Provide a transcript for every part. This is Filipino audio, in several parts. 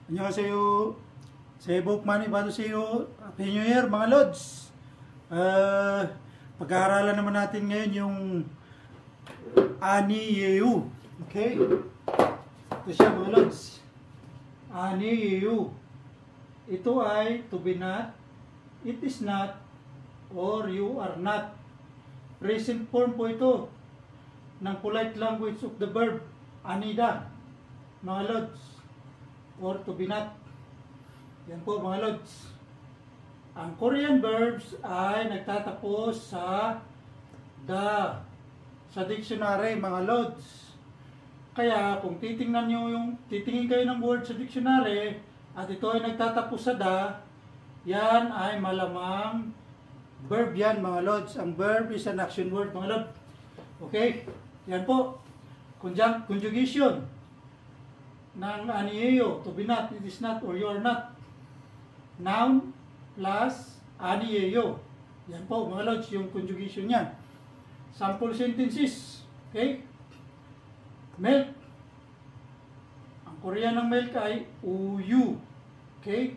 안녕하세요. 새해 복 많이 받으세요. Happy New Year mga Lods. Pag-aaralan naman natin ngayon yung Ani-Yeu. Okay? Ito siya mga Lods. Ani-Yeu. Ito ay to be not, it is not, or you are not. Present form po ito ng polite language of the verb anida, mga Lods. Or to be not. Yan po mga Lods. Ang Korean verbs ay nagtatapos sa da sa dictionary mga Lods. Kaya kung titingin kayo ng word sa dictionary at ito ay nagtatapos sa da, yan ay malamang verb yan mga Lods. Ang verb is an action word mga Lods. Okay? Yan po. Conjugation ng Ani-Yeu, to be not, it is not, or you are not. Noun plus Ani-Yeu. Yan po mga Lods, yung conjugation niyan. Sample sentences. Okay? Milk. Ang Korean ng milk ay uyu. Okay?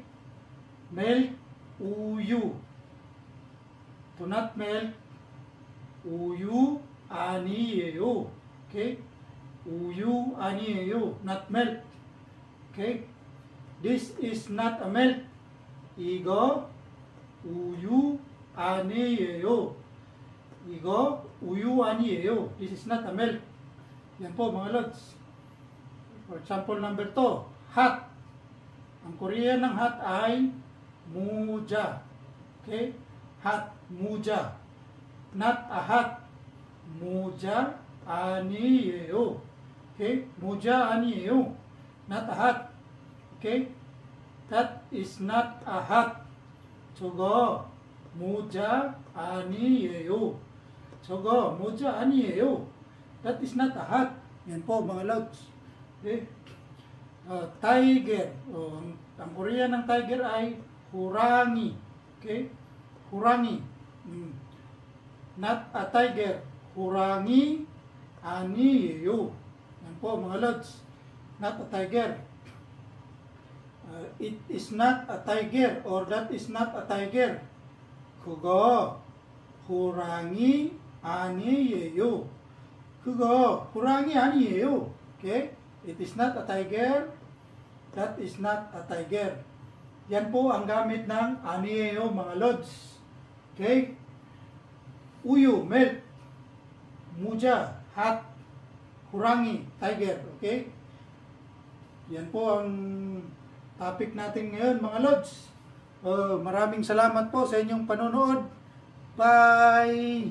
Milk, uyu. To not milk, uyu, Ani-Yeu. Okay? Uyu, Ani-Yeu, not milk. Okay? This is not a milk. Igo, uyu, Ani-Yeu. Igo, uyu, Ani-Yeu. This is not a milk. Yan po mga Lods. For example number 2, hot. Ang Korean ng hot ay muja. Okay? Hot, muja. Not a hot. Muja, Ani-Yeu. Okay? Muja, Ani-Yeu. Not a hat. Okay? That is not a hat. 저거 모자 아니에요. 저거 모자 아니에요. That is not a hat. Yan po mga Lods. Okay? Tiger. Ang Korean ng tiger ay hurangi. Okay? Hurangi. Not a tiger. Hurangi 아니에요. Yan po mga Lods. Not a tiger. It is not a tiger, or that is not a tiger. 그거 호랑이 아니에요. 그거 호랑이 아니에요. Okay? It is not a tiger. That is not a tiger. Yan po ang gamit ng 아니에요 mga Lods. Okay? 우유, milk. 무자, hot. Hurangi, tiger. Okay? Yan po ang topic natin ngayon mga Lods. Maraming salamat po sa inyong panonood. Bye!